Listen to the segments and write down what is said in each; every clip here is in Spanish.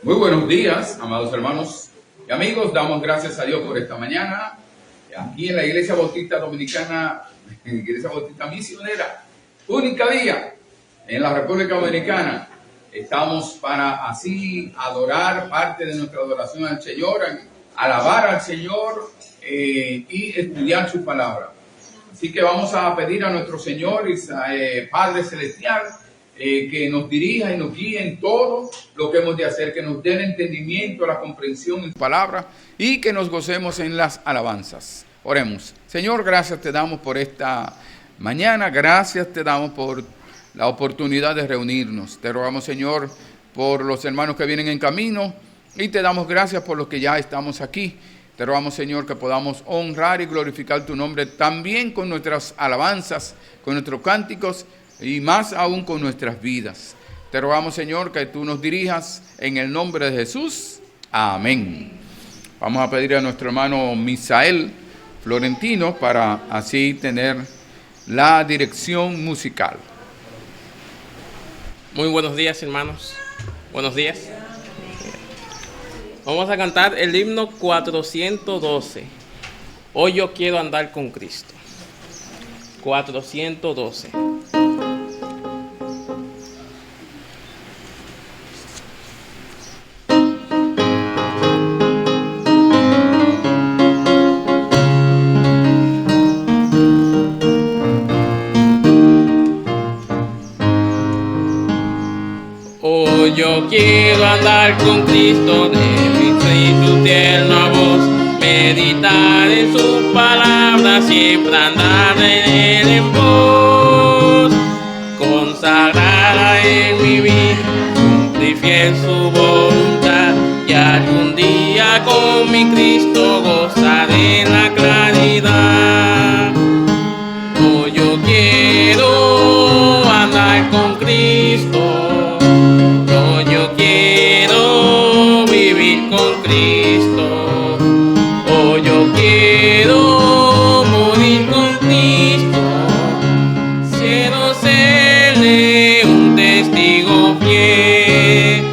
Muy buenos días, amados hermanos y amigos. Damos gracias a Dios por esta mañana. Aquí en la Iglesia Bautista Dominicana, Iglesia Bautista Misionera, única día en la República Dominicana. Estamos para así adorar, parte de nuestra adoración al Señor, alabar al Señor y estudiar su palabra. Así que vamos a pedir a nuestro Señor y Padre Celestial que nos dirija y nos guíe en todo lo que hemos de hacer, que nos dé el entendimiento, la comprensión en su palabra y que nos gocemos en las alabanzas. Oremos. Señor, gracias te damos por esta mañana, gracias te damos por la oportunidad de reunirnos. Te rogamos, Señor, por los hermanos que vienen en camino y te damos gracias por los que ya estamos aquí. Te rogamos, Señor, que podamos honrar y glorificar tu nombre también con nuestras alabanzas, con nuestros cánticos y más aún con nuestras vidas. Te rogamos, Señor, que tú nos dirijas en el nombre de Jesús. Amén. Vamos a pedir a nuestro hermano Misael Florentino para así tener la dirección musical. Muy buenos días, hermanos. Buenos días. Vamos a cantar el himno 412. Hoy yo quiero andar con Cristo. 412. Hoy yo quiero andar con Cristo, de mi su tierna voz, meditar en su palabra, siempre andar en él en pos, consagrada en mi vida, cumplir fiel su voluntad, y algún día con mi Cristo gozaré la claridad. Hoy yo quiero andar con Cristo. Yo quiero vivir con Cristo. Oh, yo quiero morir con Cristo. Quiero serle un testigo fiel.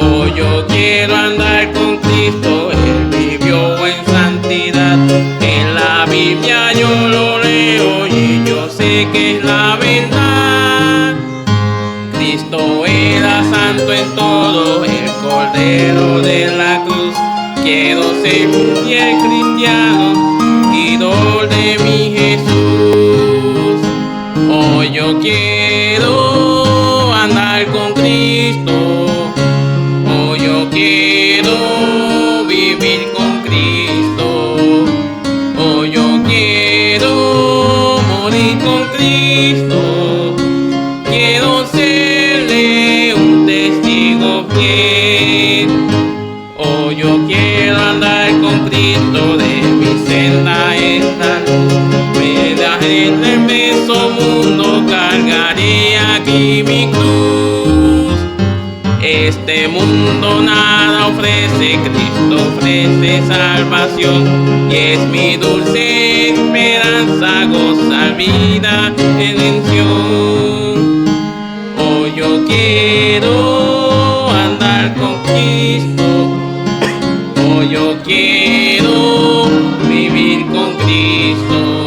Oh, yo quiero andar con Cristo. Él vivió en santidad. En la Biblia yo lo leo y yo sé que es la verdad. Cristo era santo en todo, el Cordero de la cruz. Quiero ser un fiel cristiano, idol de mi Jesús. Hoy yo quiero andar con Cristo. Hoy yo quiero vivir con Cristo. Hoy yo quiero morir con Cristo. Quiero serle un testigo fiel. Oh, yo quiero andar con Cristo, de mi senda esta luz. Me daré el inmenso mundo, cargaré aquí mi cruz. Este mundo nada ofrece, Cristo ofrece salvación. Y es mi dulce esperanza gozar vida, redención. Hoy yo quiero andar con Cristo. Hoy yo quiero vivir con Cristo.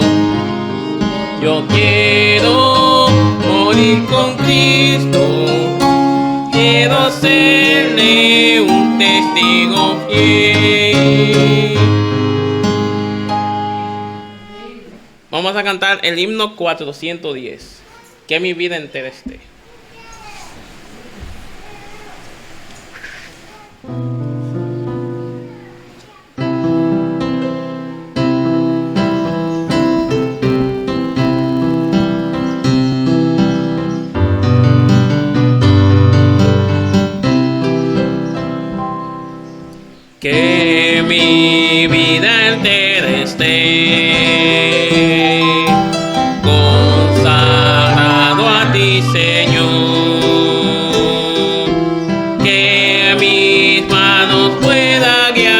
Yo quiero morir con Cristo. Quiero serle un testigo fiel. Vamos a cantar el himno 410. Que mi vida entera esté. Que mi vida entera esté consagrado a ti, Señor. Que mis manos pueda guiar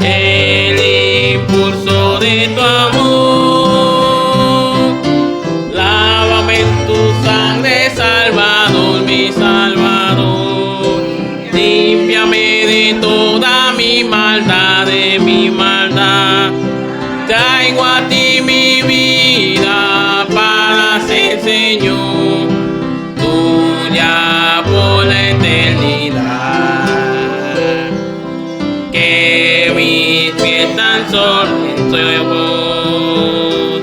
el impulso de tu amor. Lávame en tu sangre, Salvador, mi Salvador. de mi maldad. Traigo a ti mi vida para ser Señor, tuya por la eternidad. Que mis pies tan solo en tu voz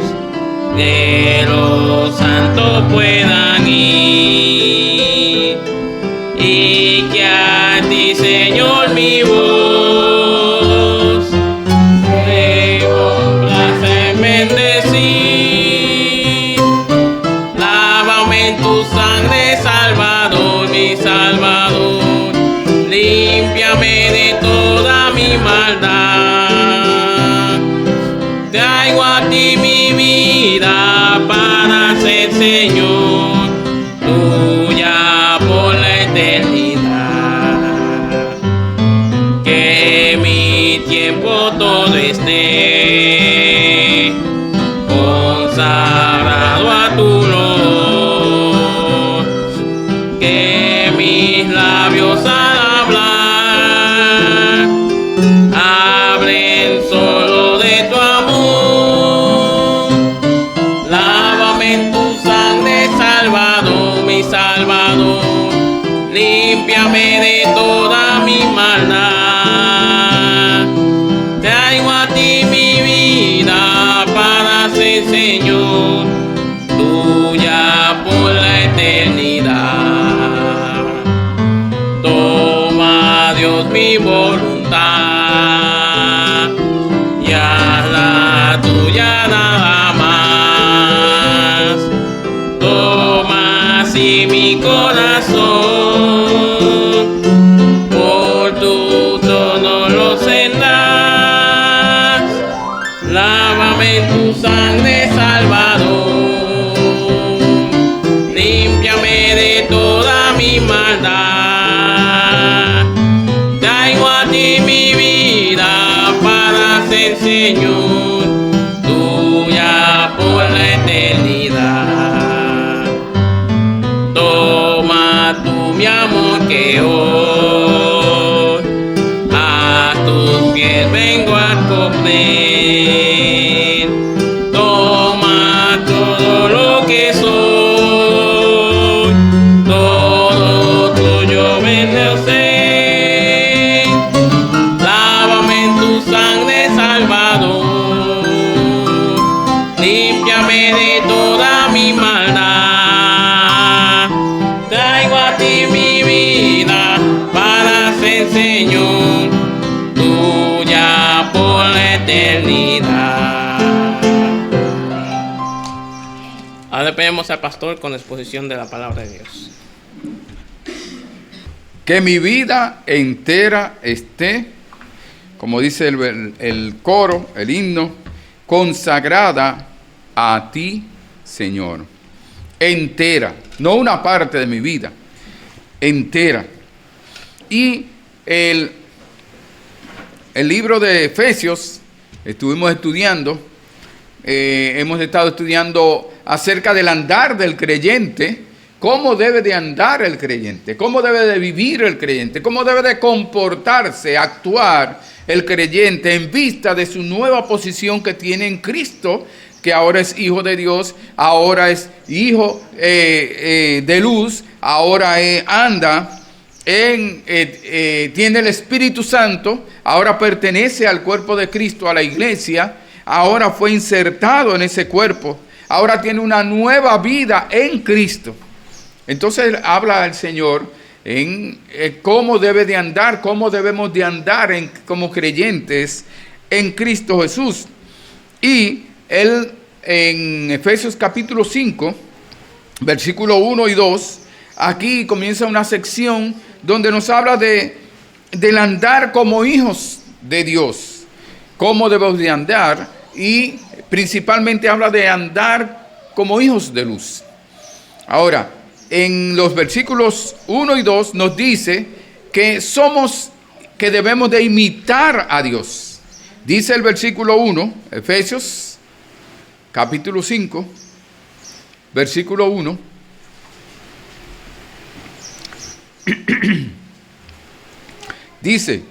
de los santos puedan ir, y que a ti, Señor, mi voz te complace bendecir. Lávame en tu sangre, Salvador, mi Salvador, límpiame de toda mi maldad. Traigo a ti mi vida para ser Señor, tuya por la eternidad. Que mi tiempo todo esté consagrado a tu olor. Que mis labios al hablar hablen solo de tu amor. Lávame en tu sangre, Salvador, mi Salvador, límpiame de toda mi maldad. Traigo a ti mi vida para ser Señor, tuya por la eternidad. Toma, Dios, mi voluntad y hazla tuya nada más. Toma así mi corazón, por tu trono lo sendas. Lávame en tu sangre, Salvador, límpiame de toda mi maldad. Traigo a ti mi vida para ser Señor, tuya por la eternidad. Toma tú mi amor que hoy a tus pies vengo a poner. Toma todo lo que soy, todo tuyo vengo a ser. Lávame en tu sangre, Salvador, límpiame de toda mi maldad. Traigo a ti mi vida para ser Señor, tuya por la eternidad. Ahora pedimos al pastor con la exposición de la palabra de Dios. Que mi vida entera esté, como dice el coro, el himno, consagrada a ti, Señor. Entera, no una parte de mi vida, entera. Y el libro de Efesios, estuvimos estudiando, hemos estado estudiando acerca del andar del creyente, cómo debe de andar el creyente, cómo debe de vivir el creyente, cómo debe de comportarse, actuar el creyente en vista de su nueva posición que tiene en Cristo, que ahora es hijo de Dios, ahora es hijo de luz, ahora anda, tiene el Espíritu Santo, ahora pertenece al cuerpo de Cristo, a la iglesia, ahora fue insertado en ese cuerpo, ahora tiene una nueva vida en Cristo. Entonces habla el Señor en cómo debe de andar, cómo debemos de andar como creyentes en Cristo Jesús. Y él en Efesios capítulo 5, versículo 1 y 2, aquí comienza una sección donde nos habla del andar como hijos de Dios, cómo debemos de andar, y principalmente habla de andar como hijos de luz. Ahora, en los versículos 1 y 2 nos dice que debemos de imitar a Dios. Dice el versículo 1, Efesios capítulo 5, versículo 1. Dice: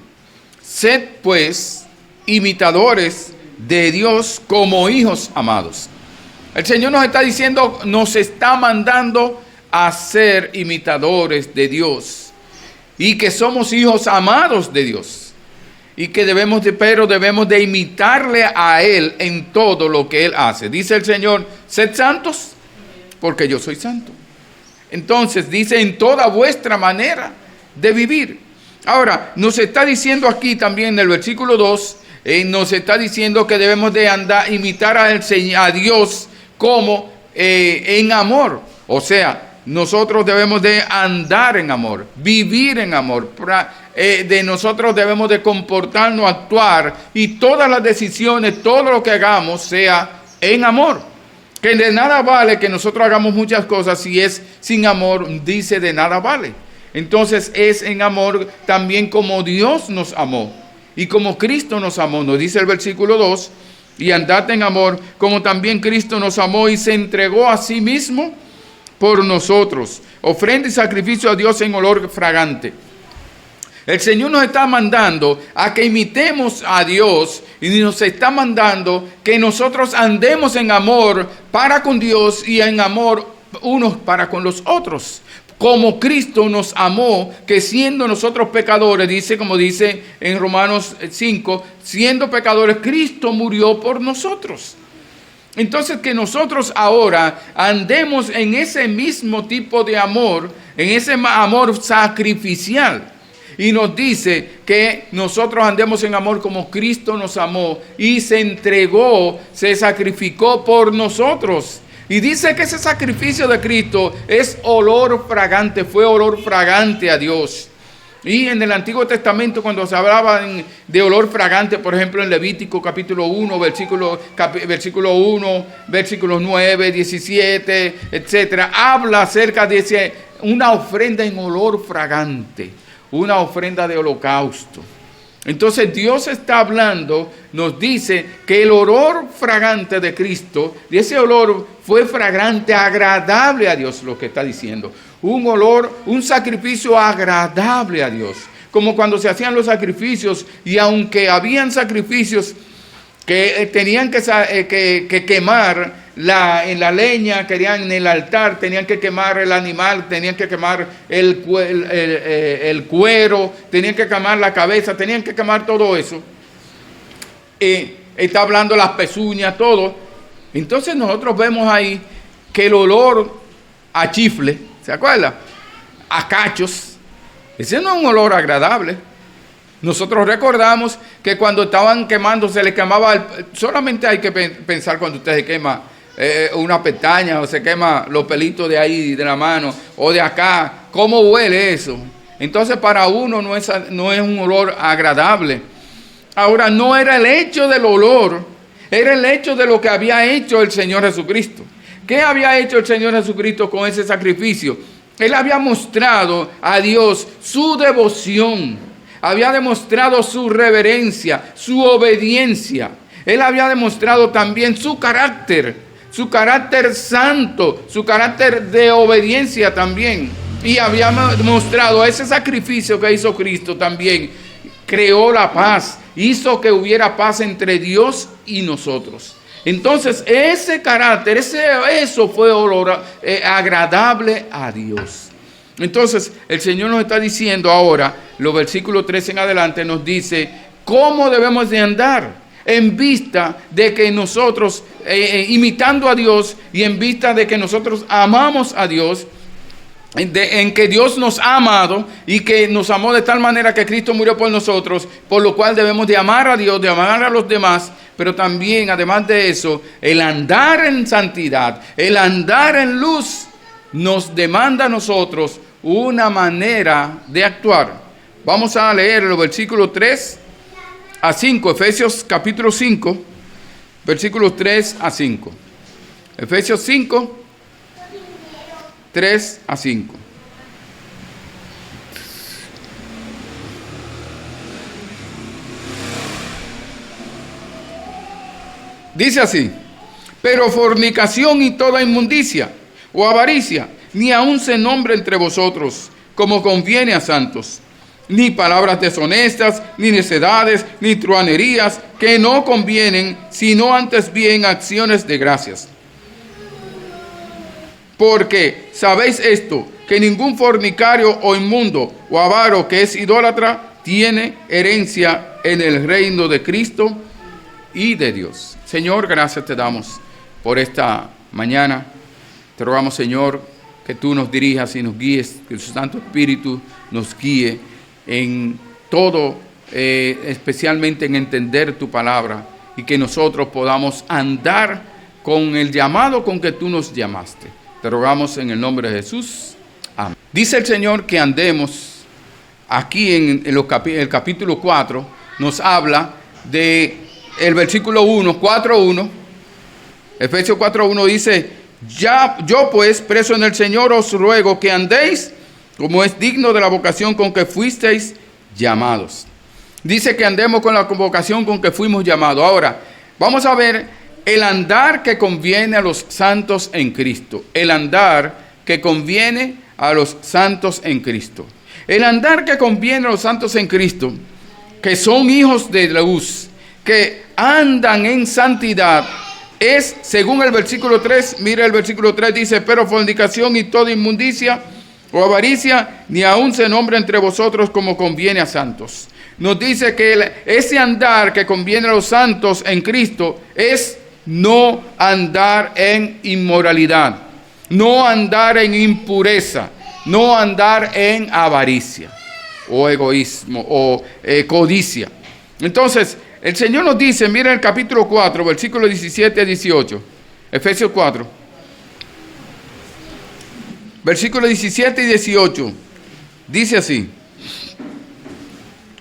sed pues imitadores de Dios como hijos amados. El Señor nos está diciendo, nos está mandando a ser imitadores de Dios y que somos hijos amados de Dios y que debemos de imitarle a Él en todo lo que Él hace. Dice el Señor, sed santos porque yo soy santo. Entonces dice, en toda vuestra manera de vivir. Ahora, nos está diciendo aquí también en el versículo 2, nos está diciendo que debemos de imitar a Dios como en amor. O sea, nosotros debemos de andar en amor, vivir en amor. De nosotros debemos de comportarnos, actuar y todas las decisiones, todo lo que hagamos sea en amor. Que de nada vale que nosotros hagamos muchas cosas si es sin amor, dice de nada vale. Entonces es en amor también como Dios nos amó y como Cristo nos amó. Nos dice el versículo 2, y andad en amor como también Cristo nos amó y se entregó a sí mismo por nosotros. Ofrenda y sacrificio a Dios en olor fragante. El Señor nos está mandando a que imitemos a Dios y nos está mandando que nosotros andemos en amor para con Dios y en amor unos para con los otros. Como Cristo nos amó, que siendo nosotros pecadores, dice, como dice en Romanos 5, siendo pecadores, Cristo murió por nosotros. Entonces que nosotros ahora andemos en ese mismo tipo de amor, en ese amor sacrificial. Y nos dice que nosotros andemos en amor como Cristo nos amó y se entregó, se sacrificó por nosotros. Y dice que ese sacrificio de Cristo es olor fragante, fue olor fragante a Dios. Y en el Antiguo Testamento, cuando se hablaba de olor fragante, por ejemplo en Levítico capítulo 1, versículo 1, versículos 9, 17, etcétera, habla acerca de una ofrenda en olor fragante, una ofrenda de holocausto. Entonces Dios está hablando, nos dice que el olor fragante de Cristo, y ese olor fue fragante, agradable a Dios, lo que está diciendo. Un olor, un sacrificio agradable a Dios. Como cuando se hacían los sacrificios, y aunque habían sacrificios que tenían que quemar en la leña, querían en el altar, tenían que quemar el animal, tenían que quemar el cuero, tenían que quemar la cabeza, tenían que quemar todo eso. Está hablando las pezuñas, todo. Entonces nosotros vemos ahí que el olor a chifle, ¿se acuerda? A cachos, ese no es un olor agradable. Nosotros recordamos que cuando estaban quemando, se les quemaba, solamente hay que pensar cuando usted se quema una pestaña o se quema los pelitos de ahí, de la mano o de acá, ¿cómo huele eso? Entonces para uno no es un olor agradable. Ahora, no era el hecho del olor, era el hecho de lo que había hecho el Señor Jesucristo. ¿Qué había hecho el Señor Jesucristo con ese sacrificio? Él había mostrado a Dios su devoción, había demostrado su reverencia, su obediencia. Él había demostrado también su carácter santo, su carácter de obediencia también. Y había mostrado ese sacrificio que hizo Cristo también. Creó la paz, hizo que hubiera paz entre Dios y nosotros. Entonces ese carácter, eso fue olor agradable a Dios. Entonces el Señor nos está diciendo ahora, los versículos 13 en adelante nos dice cómo debemos de andar en vista de que nosotros, imitando a Dios y en vista de que nosotros amamos a Dios, en que Dios nos ha amado y que nos amó de tal manera que Cristo murió por nosotros, por lo cual debemos de amar a Dios, de amar a los demás, pero también, además de eso, el andar en santidad, el andar en luz, nos demanda a nosotros una manera de actuar. Vamos a leer los versículos 3 a 5, Efesios capítulo 5, versículos 3 a 5. Efesios 5, 3 a 5. Dice así: pero fornicación y toda inmundicia o avaricia, ni aun se nombre entre vosotros, como conviene a santos, ni palabras deshonestas, ni necedades, ni truhanerías, que no convienen, sino antes bien acciones de gracias. Porque sabéis esto, que ningún fornicario o inmundo o avaro que es idólatra tiene herencia en el reino de Cristo y de Dios. Señor, gracias te damos por esta mañana. Te rogamos, Señor, que tú nos dirijas y nos guíes, que el Santo Espíritu nos guíe en todo, especialmente en entender tu palabra, y que nosotros podamos andar con el llamado con que tú nos llamaste. Te rogamos en el nombre de Jesús. Amén. Dice el Señor que andemos aquí en el capítulo 4, nos habla de el versículo 1, 4:1. Efesios 4:1 dice: yo pues, preso en el Señor, os ruego que andéis como es digno de la vocación con que fuisteis llamados. Dice que andemos con la vocación con que fuimos llamados. Ahora, vamos a ver el andar que conviene a los santos en Cristo. El andar que conviene a los santos en Cristo. El andar que conviene a los santos en Cristo, que son hijos de luz, que andan en santidad, es, según el versículo 3, mira el versículo 3, dice: pero fornicación y toda inmundicia o avaricia, ni aun se nombra entre vosotros como conviene a santos. Nos dice que ese andar que conviene a los santos en Cristo es no andar en inmoralidad, no andar en impureza, no andar en avaricia o egoísmo o codicia. Entonces, el Señor nos dice, mira el capítulo 4, versículos 17 a 18, Efesios 4, versículos 17 y 18, dice así: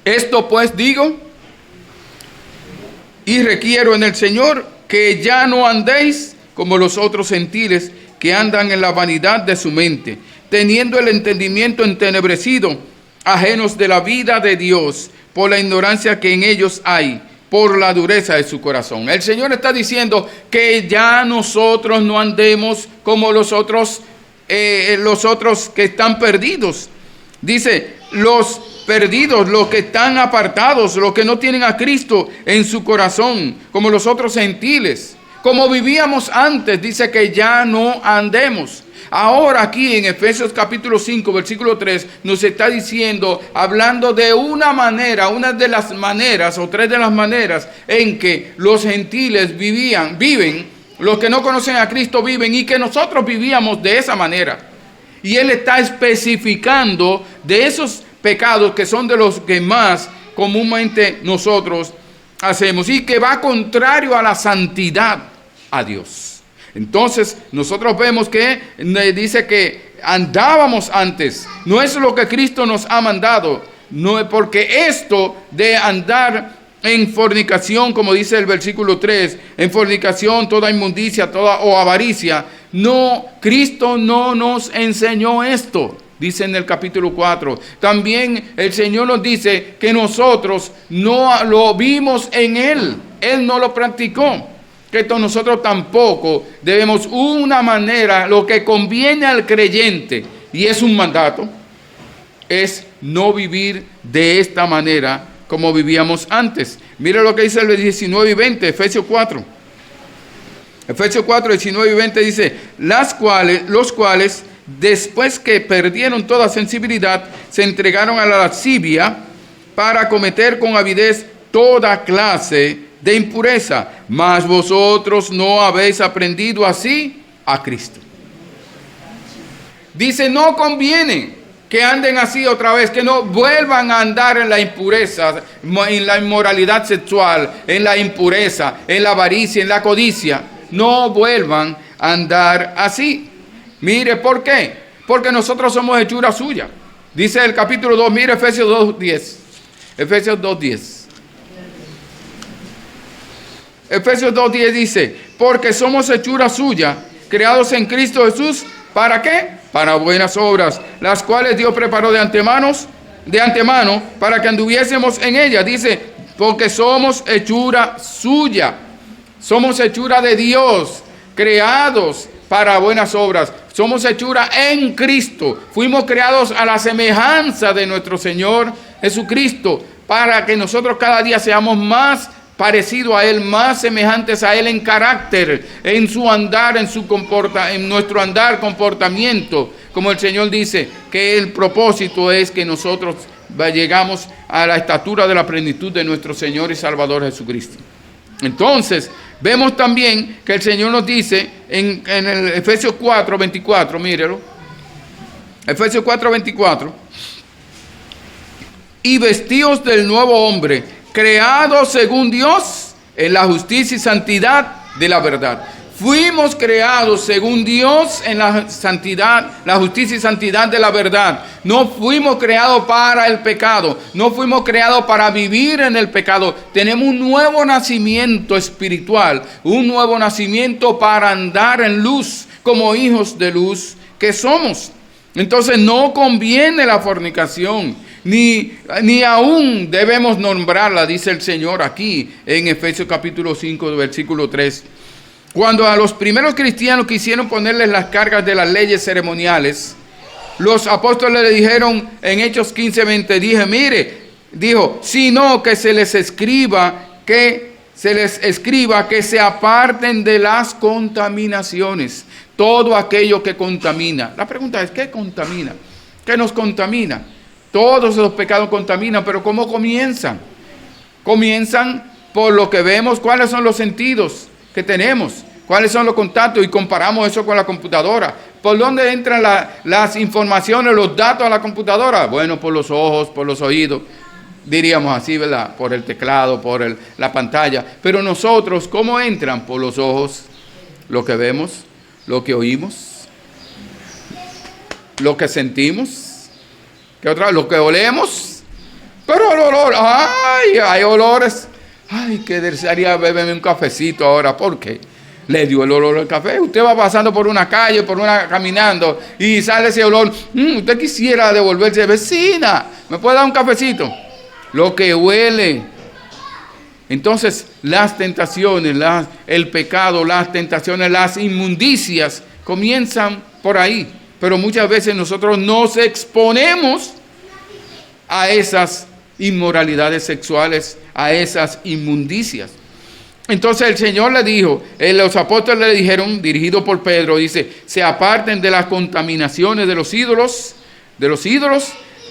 esto pues digo y requiero en el Señor, que ya no andéis como los otros gentiles, que andan en la vanidad de su mente, teniendo el entendimiento entenebrecido, ajenos de la vida de Dios, por la ignorancia que en ellos hay, por la dureza de su corazón. El Señor está diciendo que ya nosotros no andemos como los otros que están perdidos. Dice, los perdidos, los que están apartados, los que no tienen a Cristo en su corazón, como los otros gentiles. Como vivíamos antes, dice que ya no andemos. Ahora aquí en Efesios capítulo 5, versículo 3, nos está diciendo, hablando de una de las maneras, o tres de las maneras en que los gentiles viven, los que no conocen a Cristo viven, y que nosotros vivíamos de esa manera. Y Él está especificando de esos pecados que son de los que más comúnmente nosotros hacemos, y que va contrario a la santidad a Dios. Entonces nosotros vemos que dice que andábamos antes, no es lo que Cristo nos ha mandado, no es porque esto de andar en fornicación, como dice el versículo 3, en fornicación, toda inmundicia, o avaricia, no, Cristo no nos enseñó esto. Dice en el capítulo 4. También el Señor nos dice que nosotros no lo vimos en Él. Él no lo practicó. Que nosotros tampoco debemos una manera, lo que conviene al creyente, y es un mandato, es no vivir de esta manera como vivíamos antes. Mira lo que dice el 19 y 20, Efesios 4. Efesios 4, 19 y 20 dice, los cuales, después que perdieron toda sensibilidad, se entregaron a la lascivia para cometer con avidez toda clase de impureza, mas vosotros no habéis aprendido así a Cristo. Dice, no conviene que anden así otra vez, que no vuelvan a andar en la impureza, en la inmoralidad sexual, en la impureza, en la avaricia, en la codicia. No vuelvan a andar así. Mire, ¿por qué? Porque nosotros somos hechura suya. Dice el capítulo 2, mire Efesios 2:10. Efesios 2:10. Efesios 2:10 dice, porque somos hechura suya, creados en Cristo Jesús, ¿para qué? Para buenas obras, las cuales Dios preparó de antemano, para que anduviésemos en ellas. Dice, porque somos hechura suya, somos hechura de Dios, creados para buenas obras. somos hechura en Cristo. Fuimos creados a la semejanza de nuestro Señor Jesucristo, para que nosotros cada día seamos más parecidos a Él, más semejantes a Él en carácter, en su andar, en nuestro andar, comportamiento. Como el Señor dice, que el propósito es que nosotros llegamos a la estatura de la plenitud de nuestro Señor y Salvador Jesucristo. Entonces, vemos también que el Señor nos dice en el Efesios 4:24, mírelo, Efesios 4:24, y vestíos del nuevo hombre, creado según Dios en la justicia y santidad de la verdad. Fuimos creados según Dios en la santidad, la justicia y santidad de la verdad. No fuimos creados para el pecado, no fuimos creados para vivir en el pecado. Tenemos un nuevo nacimiento espiritual, un nuevo nacimiento para andar en luz, como hijos de luz que somos. Entonces no conviene la fornicación, ni aún debemos nombrarla, dice el Señor aquí en Efesios capítulo 5, versículo 3. Cuando a los primeros cristianos quisieron ponerles las cargas de las leyes ceremoniales, los apóstoles le dijeron en Hechos 15:20, dijo, sino que se les escriba que se aparten de las contaminaciones, todo aquello que contamina. La pregunta es, ¿qué contamina? ¿Qué nos contamina? Todos los pecados contaminan, pero ¿cómo comienzan? Comienzan por lo que vemos. ¿Cuáles son los sentidos que tenemos? ¿Cuáles son los contactos? Y comparamos eso con la computadora. ¿Por dónde entran las informaciones, los datos a la computadora? Bueno, por los ojos, por los oídos, diríamos así, ¿verdad? Por el teclado, por la pantalla. Pero nosotros, ¿cómo entran? Por los ojos, lo que vemos, lo que oímos, lo que sentimos. ¿Qué otra? Lo que olemos. Pero el olor, ¡ay! Hay olores. ¡Ay! Que desearía beberme un cafecito ahora. ¿Por qué? Le dio el olor al café. Usted va pasando por una calle, caminando, y sale ese olor. Usted quisiera devolverse, vecina, ¿me puede dar un cafecito? Lo que huele. Entonces, las tentaciones, el pecado, las tentaciones, las inmundicias comienzan por ahí. Pero muchas veces nosotros nos exponemos a esas inmoralidades sexuales, a esas inmundicias. Entonces el Señor le dijo, los apóstoles le dijeron, dirigido por Pedro, dice, se aparten de las contaminaciones de los ídolos,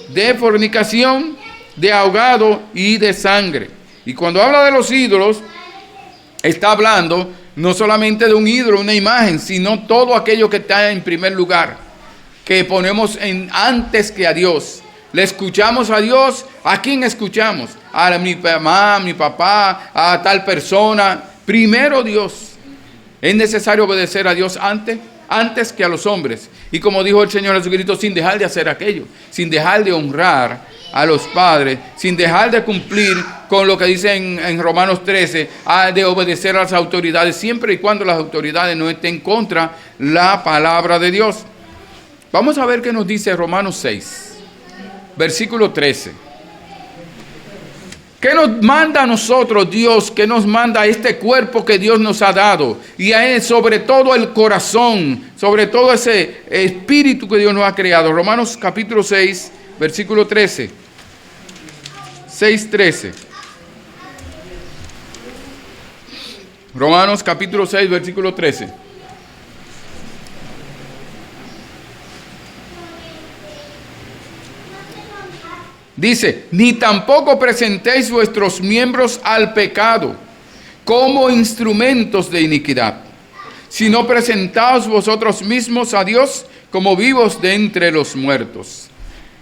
de fornicación, de ahogado y de sangre. Y cuando habla de los ídolos, está hablando no solamente de un ídolo, una imagen, sino todo aquello que está en primer lugar, que ponemos antes que a Dios. Le escuchamos a Dios. ¿A quién escuchamos? A mi mamá, a mi papá, a tal persona. Primero Dios. Es necesario obedecer a Dios antes que a los hombres. Y como dijo el Señor Jesucristo, sin dejar de hacer aquello, sin dejar de honrar a los padres, sin dejar de cumplir con lo que dice en Romanos 13, de obedecer a las autoridades, siempre y cuando las autoridades no estén contra la palabra de Dios. Vamos a ver qué nos dice Romanos 6, versículo 13. ¿Qué nos manda a nosotros Dios? ¿Qué nos manda este cuerpo que Dios nos ha dado? Y a él, sobre todo el corazón, sobre todo ese espíritu que Dios nos ha creado. Romanos capítulo 6, versículo 13. 6:13. Romanos capítulo 6, versículo 13. Dice, ni tampoco presentéis vuestros miembros al pecado como instrumentos de iniquidad, sino presentaos vosotros mismos a Dios como vivos de entre los muertos.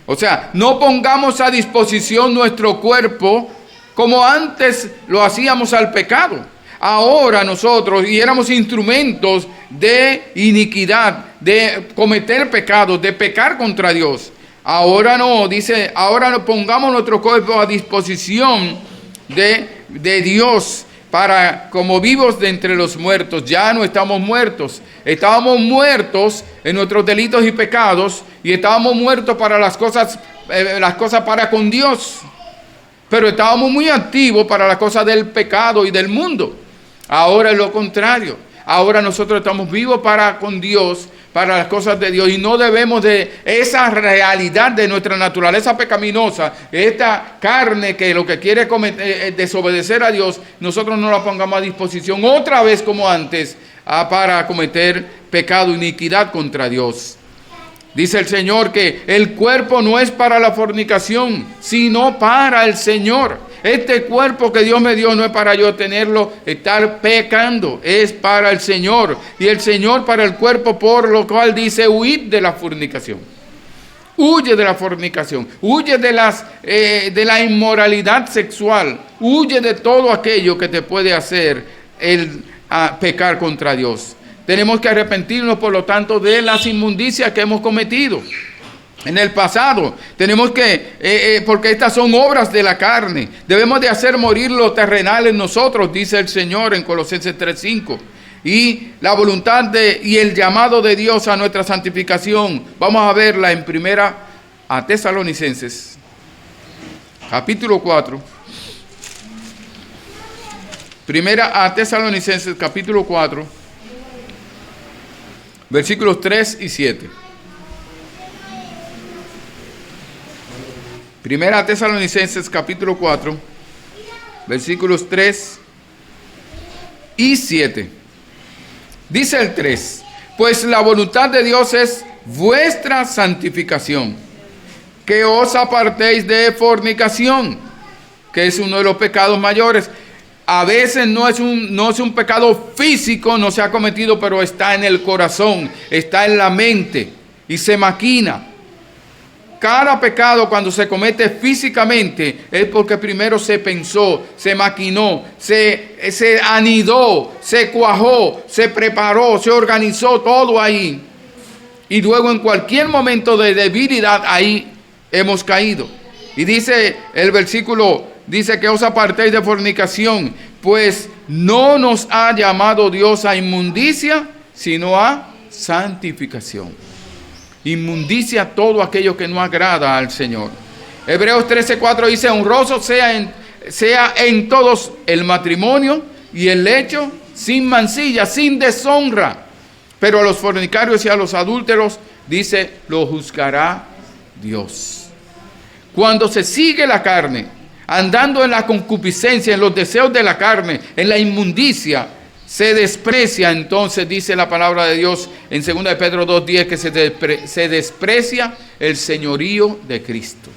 O sea, no pongamos a disposición nuestro cuerpo como antes lo hacíamos al pecado. Ahora nosotros, y éramos instrumentos de iniquidad, de cometer pecados, de pecar contra Dios. Ahora no, dice, ahora no pongamos nuestro cuerpo a disposición de Dios para como vivos de entre los muertos. Ya no estamos muertos. Estábamos muertos en nuestros delitos y pecados y estábamos muertos para las cosas para con Dios. Pero estábamos muy activos para las cosas del pecado y del mundo. Ahora es lo contrario. Ahora nosotros estamos vivos para con Dios, para las cosas de Dios y no debemos de esa realidad de nuestra naturaleza pecaminosa, esta carne que lo que quiere desobedecer a Dios, nosotros no la pongamos a disposición otra vez como antes para cometer pecado, iniquidad contra Dios. Dice el Señor que el cuerpo no es para la fornicación, sino para el Señor. Este cuerpo que Dios me dio no es para yo tenerlo, estar pecando, es para el Señor. Y el Señor para el cuerpo, por lo cual dice, huid de la fornicación. Huye de la fornicación, huye de la inmoralidad sexual, huye de todo aquello que te puede hacer pecar contra Dios. Tenemos que arrepentirnos, por lo tanto, de las inmundicias que hemos cometido en el pasado. Tenemos que, porque estas son obras de la carne. Debemos de hacer morir lo terrenal en nosotros, dice el Señor en Colosenses 3:5. Y la voluntad y el llamado de Dios a nuestra santificación, vamos a verla en Primera a Tesalonicenses, capítulo 4. Primera a Tesalonicenses, capítulo 4. Versículos 3 y 7. Primera Tesalonicenses capítulo 4, versículos 3 y 7. Dice el 3, pues la voluntad de Dios es vuestra santificación, que os apartéis de fornicación, que es uno de los pecados mayores. A veces no es un pecado físico, no se ha cometido, pero está en el corazón, está en la mente y se maquina. Cada pecado cuando se comete físicamente es porque primero se pensó, se maquinó, se anidó, se cuajó, se preparó, se organizó todo ahí. Y luego en cualquier momento de debilidad ahí hemos caído. Y dice el versículo, dice que os apartéis de fornicación, pues no nos ha llamado Dios a inmundicia, sino a santificación. Inmundicia todo aquello que no agrada al Señor. Hebreos 13:4 dice, honroso sea en todos el matrimonio y el lecho, sin mancilla, sin deshonra. Pero a los fornicarios y a los adúlteros, dice, lo juzgará Dios. Cuando se sigue la carne, andando en la concupiscencia, en los deseos de la carne, en la inmundicia, se desprecia, entonces dice la palabra de Dios en 2 de Pedro 2:10 que se desprecia el señorío de Cristo.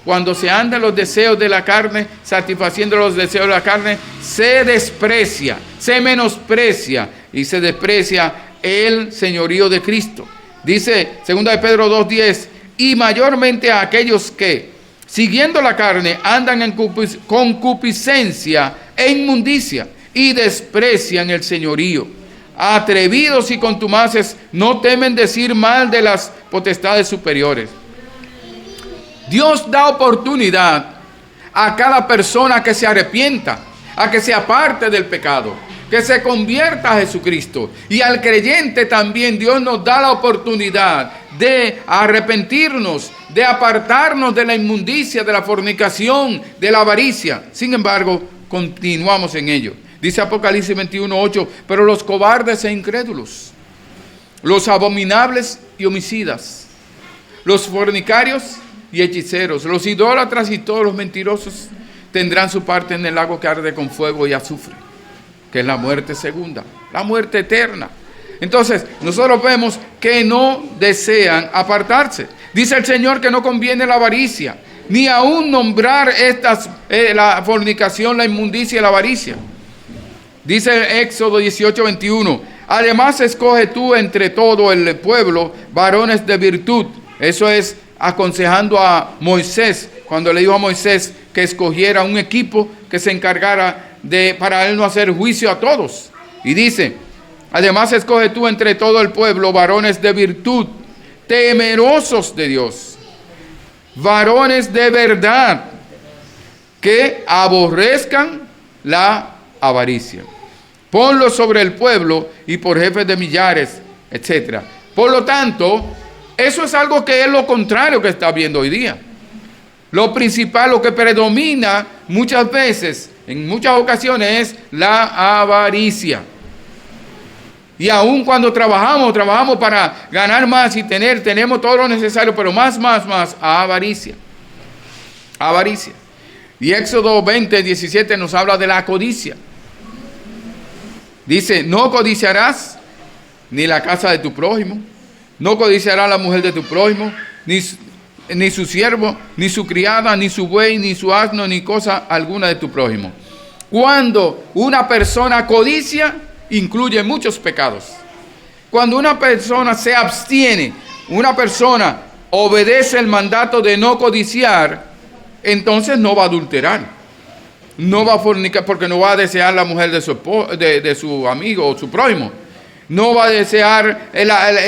Cuando se anda en los deseos de la carne, satisfaciendo los deseos de la carne, se desprecia, se menosprecia y se desprecia el señorío de Cristo. Dice 2 de Pedro 2:10, y mayormente a aquellos que, siguiendo la carne, andan en concupiscencia e inmundicia y desprecian el señorío. Atrevidos y contumaces, no temen decir mal de las potestades superiores. Dios da oportunidad a cada persona que se arrepienta, a que se aparte del pecado, que se convierta a Jesucristo. Y al creyente también Dios nos da la oportunidad de arrepentirnos, de apartarnos de la inmundicia, de la fornicación, de la avaricia. Sin embargo, continuamos en ello. Dice Apocalipsis 21:8, pero los cobardes e incrédulos, los abominables y homicidas, los fornicarios y hechiceros, los idólatras y todos los mentirosos tendrán su parte en el lago que arde con fuego y azufre, que es la muerte segunda, la muerte eterna. Entonces, nosotros vemos que no desean apartarse. Dice el Señor que no conviene la avaricia, ni aún nombrar la fornicación, la inmundicia y la avaricia. Dice Éxodo 18:21, además escoge tú entre todo el pueblo varones de virtud. Eso es aconsejando a Moisés, cuando le dijo a Moisés que escogiera un equipo que se encargara para él no hacer juicio a todos. Y dice, además escoge tú entre todo el pueblo varones de virtud, temerosos de Dios, varones de verdad, que aborrezcan la avaricia. Ponlo sobre el pueblo y por jefes de millares, etc. Por lo tanto, eso es algo que es lo contrario que está viendo hoy día. Lo principal, lo que predomina muchas veces, en muchas ocasiones, es la avaricia. Y aun cuando trabajamos para ganar más y tenemos todo lo necesario, pero más, avaricia. Avaricia. Y Éxodo 20:17 nos habla de la codicia. Dice, no codiciarás ni la casa de tu prójimo, no codiciarás la mujer de tu prójimo, ni su siervo, ni su criada, ni su buey, ni su asno, ni cosa alguna de tu prójimo. Cuando una persona codicia, incluye muchos pecados. Cuando una persona se abstiene, una persona obedece el mandato de no codiciar, entonces no va a adulterar, no va a fornicar, porque no va a desear la mujer de su amigo o su prójimo. No va a desear,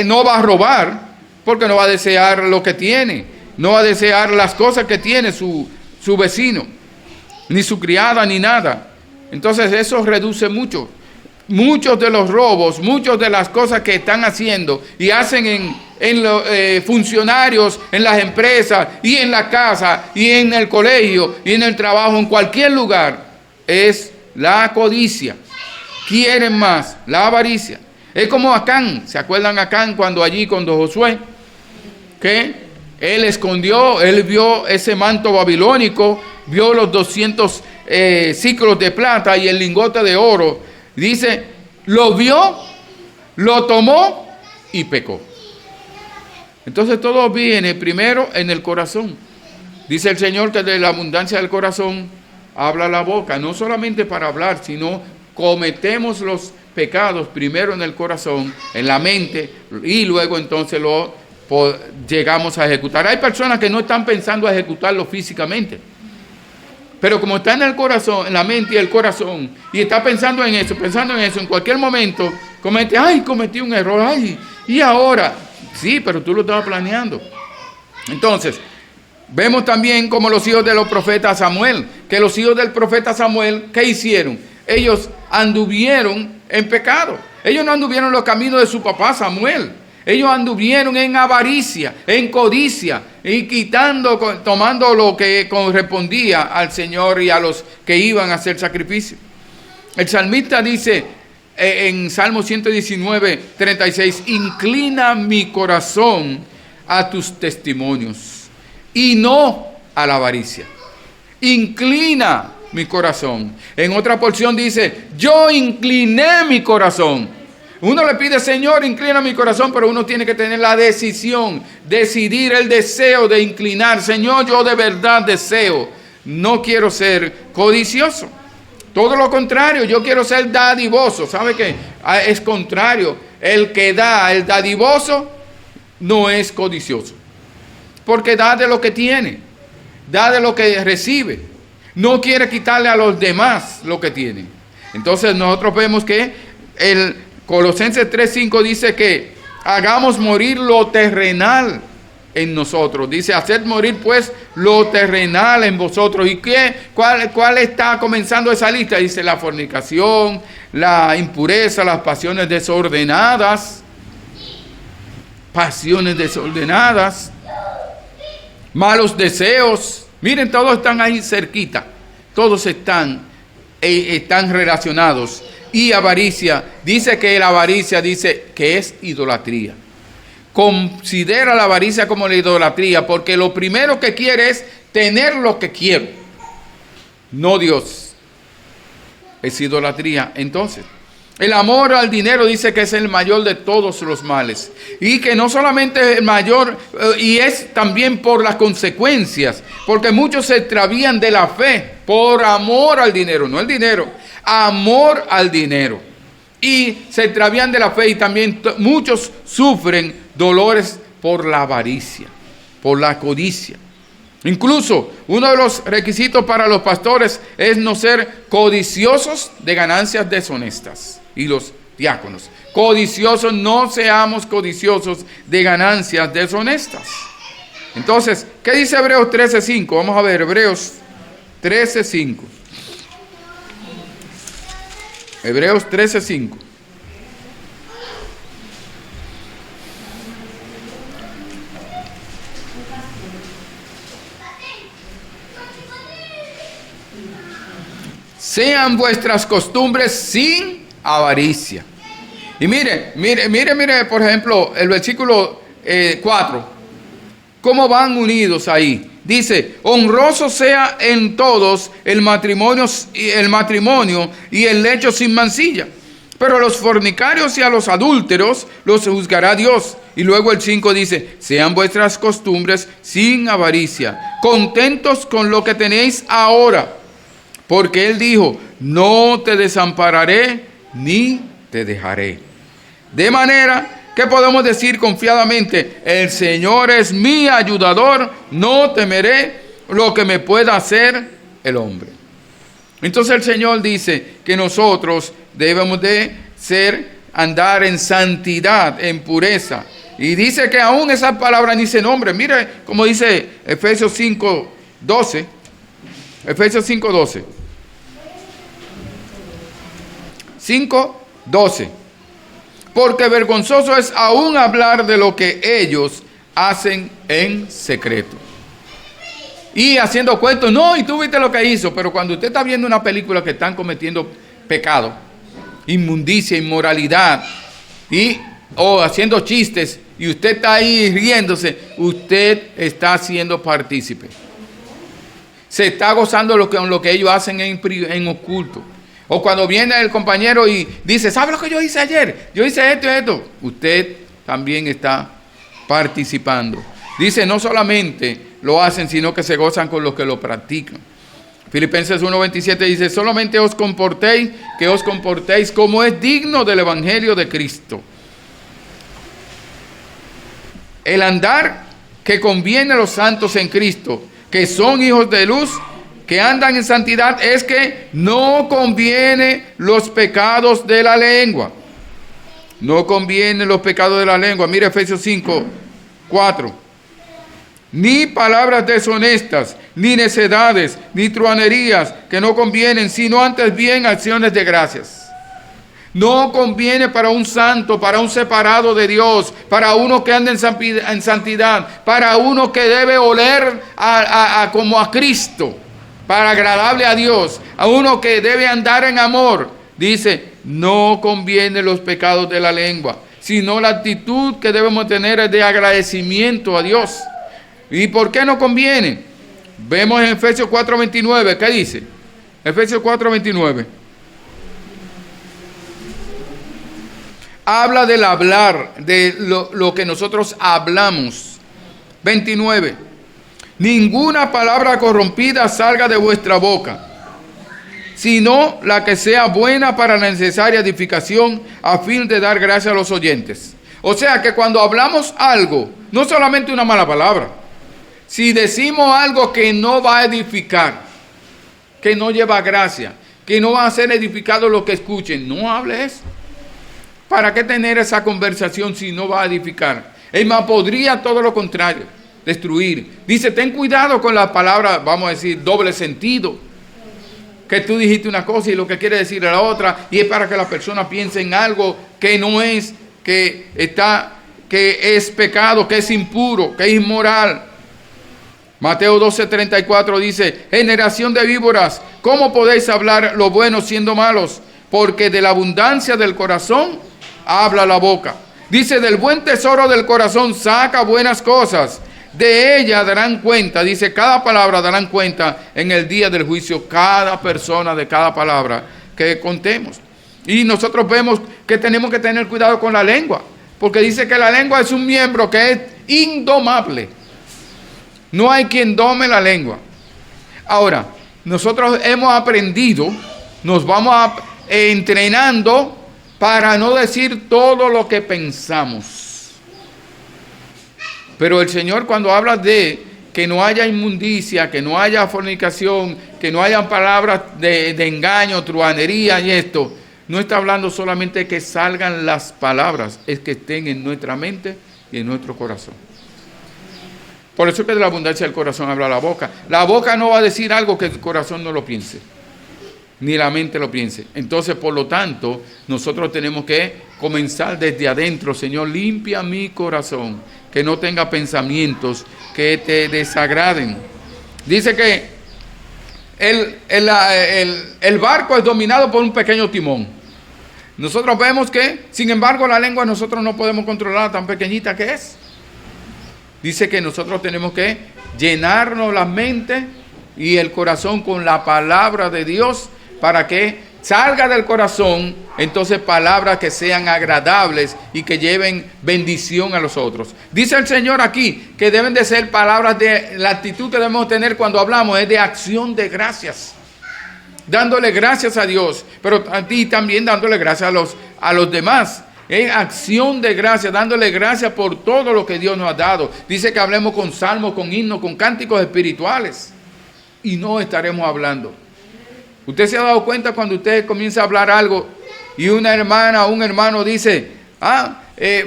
no va a robar, porque no va a desear lo que tiene. No va a desear las cosas que tiene su vecino, ni su criada, ni nada. Entonces eso reduce mucho. Muchos de los robos, muchas de las cosas que están haciendo y hacen en los funcionarios, en las empresas y en la casa y en el colegio y en el trabajo, en cualquier lugar, es la codicia. Quieren más, la avaricia. Es como Acán, ¿se acuerdan Acán cuando Josué, que él escondió, él vio ese manto babilónico, vio los 200 ciclos de plata y el lingote de oro? Dice, lo vio, lo tomó y pecó. Entonces todo viene primero en el corazón. Dice el Señor que de la abundancia del corazón habla la boca, no solamente para hablar, sino cometemos los pecados primero en el corazón, en la mente, y luego entonces llegamos a ejecutar. Hay personas que no están pensando a ejecutarlo físicamente, pero como está en el corazón, en la mente y el corazón, y está pensando en eso, en cualquier momento, cometí un error, y ahora, sí, pero tú lo estabas planeando. Entonces, vemos también como los hijos de los profetas Samuel, que los hijos del profeta Samuel, ¿qué hicieron? Ellos anduvieron en pecado. Ellos no anduvieron en los caminos de su papá Samuel. Ellos anduvieron en avaricia, en codicia, y tomando lo que correspondía al Señor y a los que iban a hacer sacrificio. El salmista dice en Salmo 119:36, inclina mi corazón a tus testimonios y no a la avaricia. Inclina mi corazón. En otra porción dice, yo incliné mi corazón. Uno le pide, Señor, inclina mi corazón, pero uno tiene que tener la decisión, decidir el deseo de inclinar. Señor, yo de verdad deseo, no quiero ser codicioso. Todo lo contrario, yo quiero ser dadivoso. ¿Sabe qué? Es contrario. El que da, el dadivoso, no es codicioso. Porque da de lo que tiene, da de lo que recibe. No quiere quitarle a los demás lo que tiene. Entonces nosotros vemos que Colosenses 3:5 dice que hagamos morir lo terrenal en nosotros. Dice, haced morir pues lo terrenal en vosotros. ¿Y cuál está comenzando esa lista? Dice la fornicación, la impureza, las pasiones desordenadas, malos deseos. Miren, todos están ahí cerquita. Todos están relacionados. Y avaricia, dice que la avaricia es idolatría. Considera la avaricia como la idolatría, porque lo primero que quiere es tener lo que quiero, no Dios. Es idolatría. Entonces, el amor al dinero dice que es el mayor de todos los males, y que no solamente es el mayor, y es también por las consecuencias, porque muchos se extravían de la fe por amor al dinero, no el dinero, amor al dinero, y se extravían de la fe, y también muchos sufren dolores por la avaricia, por la codicia. Incluso uno de los requisitos para los pastores es no ser codiciosos de ganancias deshonestas, y los diáconos, codiciosos, no seamos codiciosos de ganancias deshonestas. Entonces, ¿qué dice Hebreos 13:5? Vamos a ver, Hebreos 13:5. Hebreos 13:5. Sean vuestras costumbres sin avaricia, Y mire, por ejemplo, el versículo 4, cómo van unidos ahí. Dice, honroso sea en todos el matrimonio y el lecho sin mancilla. Pero a los fornicarios y a los adúlteros los juzgará Dios. Y luego el 5 dice, sean vuestras costumbres sin avaricia, contentos con lo que tenéis ahora. Porque Él dijo, no te desampararé ni te dejaré. De manera que podemos decir confiadamente, el Señor es mi ayudador, no temeré lo que me pueda hacer el hombre. Entonces el Señor dice que nosotros debemos de andar en santidad, en pureza. Y dice que aún esa palabra ni se nombre. Mire como dice Efesios 5:12. Efesios 5:12. 5:12. Porque vergonzoso es aún hablar de lo que ellos hacen en secreto. Y haciendo cuentos, no, y tú viste lo que hizo, pero cuando usted está viendo una película que están cometiendo pecado, inmundicia, inmoralidad, o haciendo chistes, y usted está ahí riéndose, usted está siendo partícipe. Se está gozando lo que ellos hacen en oculto. O cuando viene el compañero y dice, ¿sabe lo que yo hice ayer? Yo hice esto y esto. Usted también está participando. Dice, no solamente lo hacen, sino que se gozan con los que lo practican. Filipenses 1:27 dice, solamente os comportéis como es digno del evangelio de Cristo. El andar que conviene a los santos en Cristo, que son hijos de luz, que andan en santidad, es que no conviene los pecados de la lengua. No conviene los pecados de la lengua. Mira Efesios 5:4. Ni palabras deshonestas, ni necedades, ni truanerías que no convienen, sino antes bien acciones de gracias. No conviene para un santo, para un separado de Dios, para uno que anda en santidad, para uno que debe oler como a Cristo, para agradable a Dios, a uno que debe andar en amor. Dice, no conviene los pecados de la lengua, sino la actitud que debemos tener es de agradecimiento a Dios. ¿Y por qué no conviene? Vemos en Efesios 4:29, ¿qué dice? Efesios 4:29. Habla del hablar, de lo que nosotros hablamos. 29. Ninguna palabra corrompida salga de vuestra boca, sino la que sea buena para la necesaria edificación, a fin de dar gracia a los oyentes. O sea que cuando hablamos algo, no solamente una mala palabra, si decimos algo que no va a edificar, que no lleva gracia, que no va a ser edificado lo que escuchen, no hable eso. ¿Para qué tener esa conversación si no va a edificar? Es más, podría todo lo contrario, destruir. Dice, ten cuidado con la palabra, vamos a decir, doble sentido. Que tú dijiste una cosa y lo que quiere decir la otra, y es para que la persona piense en algo que no es, que es pecado, que es impuro, que es inmoral. Mateo 12:34 dice, generación de víboras, ¿cómo podéis hablar lo bueno siendo malos? Porque de la abundancia del corazón habla la boca. Dice, del buen tesoro del corazón saca buenas cosas, de ella darán cuenta, dice, cada palabra darán cuenta en el día del juicio, cada persona de cada palabra que contemos. Y nosotros vemos que tenemos que tener cuidado con la lengua, porque dice que la lengua es un miembro que es indomable. No hay quien dome la lengua. Ahora, nosotros hemos aprendido, nos vamos entrenando para no decir todo lo que pensamos. Pero el Señor, cuando habla de que no haya inmundicia, que no haya fornicación, que no haya palabras de engaño, truanería y esto, no está hablando solamente de que salgan las palabras, es que estén en nuestra mente y en nuestro corazón. Por eso es que de la abundancia del corazón habla la boca. La boca no va a decir algo que el corazón no lo piense, ni la mente lo piense. Entonces, por lo tanto, nosotros tenemos que comenzar desde adentro. Señor, limpia mi corazón, que no tenga pensamientos que te desagraden. Dice que el barco es dominado por un pequeño timón. nosotros vemos que, sin embargo, la lengua nosotros no podemos controlar, tan pequeñita que es. Dice que nosotros tenemos que llenarnos la mente y el corazón con la palabra de Dios para que salga del corazón, entonces palabras que sean agradables y que lleven bendición a los otros. Dice el Señor aquí que deben de ser palabras de la actitud que debemos tener cuando hablamos, es de acción de gracias. Dándole gracias a Dios, pero a ti también dándole gracias a los demás. En acción de gracias, dándole gracias por todo lo que Dios nos ha dado. Dice que hablemos con salmos, con himnos, con cánticos espirituales. Y no estaremos hablando. Usted se ha dado cuenta cuando usted comienza a hablar algo y una hermana o un hermano dice,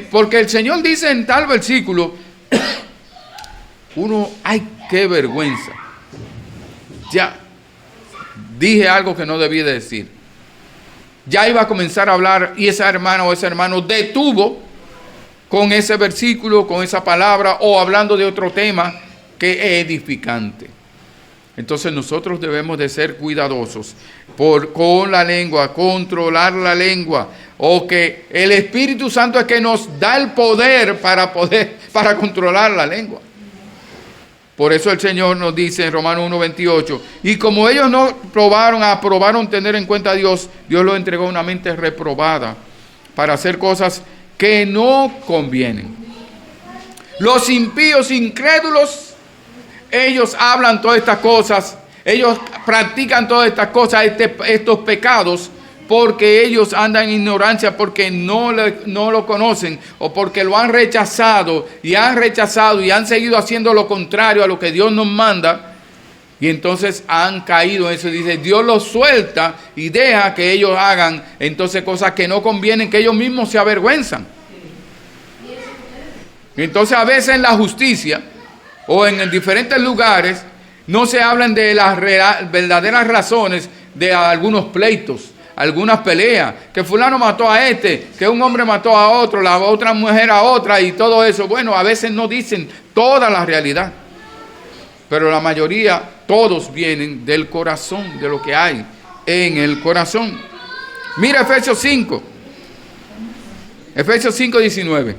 porque el Señor dice en tal versículo, uno, ay, qué vergüenza. Ya, dije algo que no debía de decir. Ya iba a comenzar a hablar y esa hermana o ese hermano detuvo con ese versículo, con esa palabra o hablando de otro tema que es edificante. Entonces nosotros debemos de ser cuidadosos con la lengua, controlar la lengua, o que el Espíritu Santo es que nos da el poder para controlar la lengua. Por eso el Señor nos dice en Romanos 1:28, y como ellos no aprobaron tener en cuenta a Dios, Dios los entregó una mente reprobada para hacer cosas que no convienen. Los impíos incrédulos, ellos hablan todas estas cosas, ellos practican todas estas cosas, estos pecados, porque ellos andan en ignorancia, porque no lo conocen, o porque lo han rechazado y han seguido haciendo lo contrario a lo que Dios nos manda, y entonces han caído en eso. Dice, Dios los suelta y deja que ellos hagan entonces cosas que no convienen, que ellos mismos se avergüenzan. Entonces a veces en la justicia o en diferentes lugares no se hablan de las verdaderas razones de algunos pleitos, algunas peleas, que fulano mató a este, que un hombre mató a otro, la otra mujer a otra y todo eso. Bueno, a veces no dicen toda la realidad, pero la mayoría, todos vienen del corazón, de lo que hay en el corazón. Mira Efesios 5, Efesios 5, 19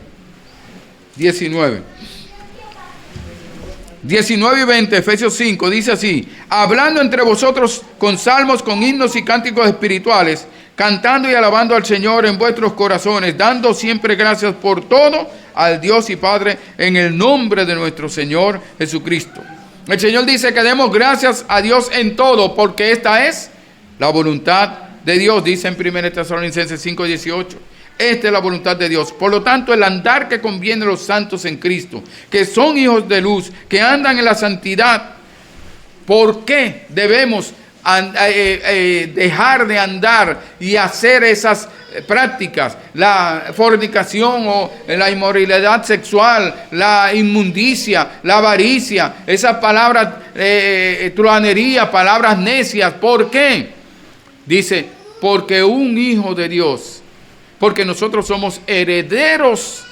y 20, Efesios 5, dice así: hablando entre vosotros con salmos, con himnos y cánticos espirituales, cantando y alabando al Señor en vuestros corazones, dando siempre gracias por todo al Dios y Padre en el nombre de nuestro Señor Jesucristo. El Señor dice que demos gracias a Dios en todo, porque esta es la voluntad de Dios, dice en 1 Tesalonicenses 5, 18. Esta es la voluntad de Dios. Por lo tanto, el andar que conviene a los santos en Cristo, que son hijos de luz, que andan en la santidad. ¿Por qué debemos dejar de andar y hacer esas prácticas? La fornicación o la inmoralidad sexual, la inmundicia, la avaricia, esas palabras, truhanería, palabras necias. ¿Por qué? Dice, porque un hijo de Dios, porque nosotros somos herederos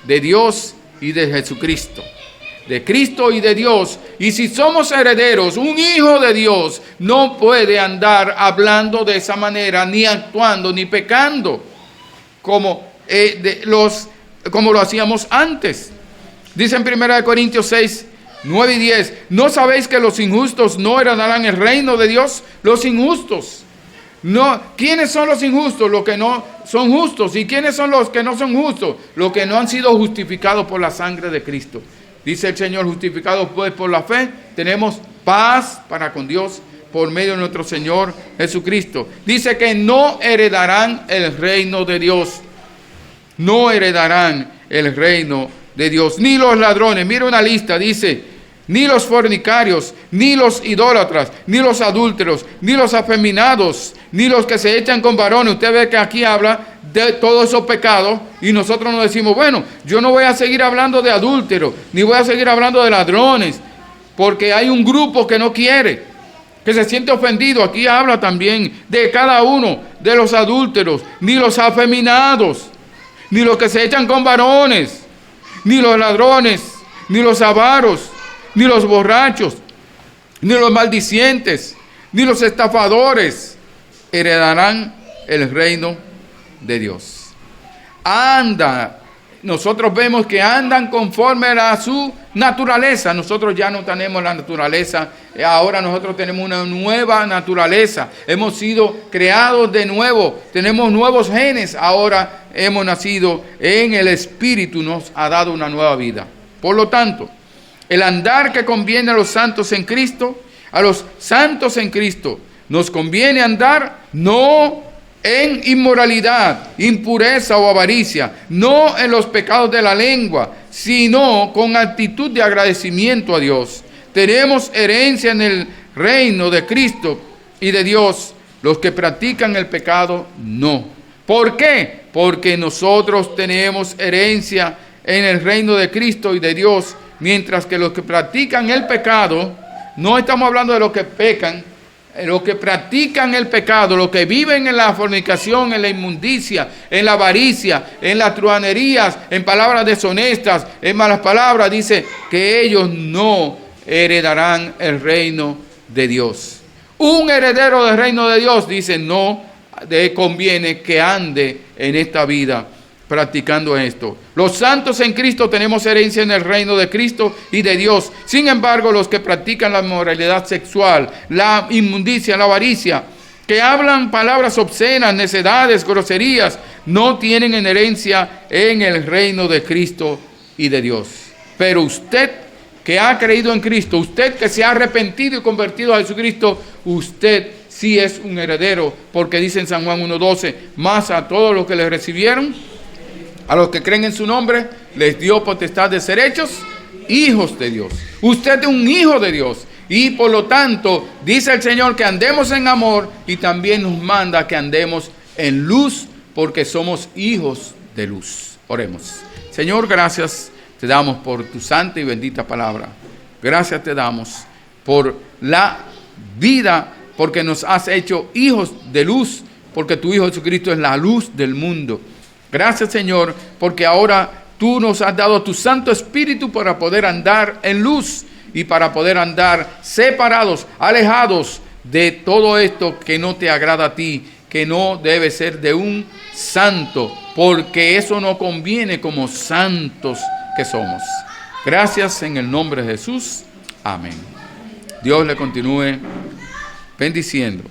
de Dios y de Jesucristo, de Cristo y de Dios. Y si somos herederos, un hijo de Dios no puede andar hablando de esa manera, ni actuando, ni pecando, como lo hacíamos antes. Dice en 1 Corintios 6, 9 y 10, ¿no sabéis que los injustos no heredarán el reino de Dios? Los injustos. No, ¿quiénes son los injustos? Los que no son justos. ¿Y quiénes son los que no son justos? Los que no han sido justificados por la sangre de Cristo. Dice el Señor, justificados pues por la fe, tenemos paz para con Dios por medio de nuestro Señor Jesucristo. Dice que no heredarán el reino de Dios. No heredarán el reino de Dios. Ni los ladrones. Mira una lista, dice: ni los fornicarios, ni los idólatras, ni los adúlteros, ni los afeminados, ni los que se echan con varones. Usted ve que aquí habla de todos esos pecados y nosotros nos decimos, bueno, yo no voy a seguir hablando de adúlteros, ni voy a seguir hablando de ladrones, porque hay un grupo que no quiere, que se siente ofendido. Aquí habla también de cada uno de los adúlteros, ni los afeminados, ni los que se echan con varones, ni los ladrones, ni los avaros, ni los borrachos, ni los maldicientes, ni los estafadores heredarán el reino de Dios. Anda. Nosotros vemos que andan conforme a su naturaleza. Nosotros ya no tenemos la naturaleza. Ahora nosotros tenemos una nueva naturaleza. Hemos sido creados de nuevo. Tenemos nuevos genes. Ahora hemos nacido en el Espíritu. Nos ha dado una nueva vida. Por lo tanto, el andar que conviene a los santos en Cristo, nos conviene andar no en inmoralidad, impureza o avaricia, no en los pecados de la lengua, sino con actitud de agradecimiento a Dios. Tenemos herencia en el reino de Cristo y de Dios. Los que practican el pecado, no. ¿Por qué? Porque nosotros tenemos herencia en el reino de Cristo y de Dios, mientras que los que practican el pecado, no estamos hablando de los que pecan, los que practican el pecado, los que viven en la fornicación, en la inmundicia, en la avaricia, en las truhanerías, en palabras deshonestas, en malas palabras, dice que ellos no heredarán el reino de Dios. Un heredero del reino de Dios, dice, no le conviene que ande en esta vida practicando esto. Los santos en Cristo tenemos herencia en el reino de Cristo y de Dios. Sin embargo, los que practican la inmoralidad sexual, la inmundicia, la avaricia, que hablan palabras obscenas, necedades, groserías, no tienen herencia en el reino de Cristo y de Dios. Pero usted que ha creído en Cristo, usted que se ha arrepentido y convertido a Jesucristo, usted sí es un heredero, porque dice en San Juan 1:12, más a todos los que le recibieron, a los que creen en su nombre, les dio potestad de ser hechos hijos de Dios. Usted es un hijo de Dios. Y por lo tanto, dice el Señor que andemos en amor y también nos manda que andemos en luz porque somos hijos de luz. Oremos. Señor, gracias te damos por tu santa y bendita palabra. Gracias te damos por la vida, porque nos has hecho hijos de luz, porque tu Hijo Jesucristo es la luz del mundo. Gracias, Señor, porque ahora tú nos has dado tu Santo Espíritu para poder andar en luz y para poder andar separados, alejados de todo esto que no te agrada a ti, que no debe ser de un santo, porque eso no conviene como santos que somos. Gracias en el nombre de Jesús. Amén. Dios le continúe bendiciendo.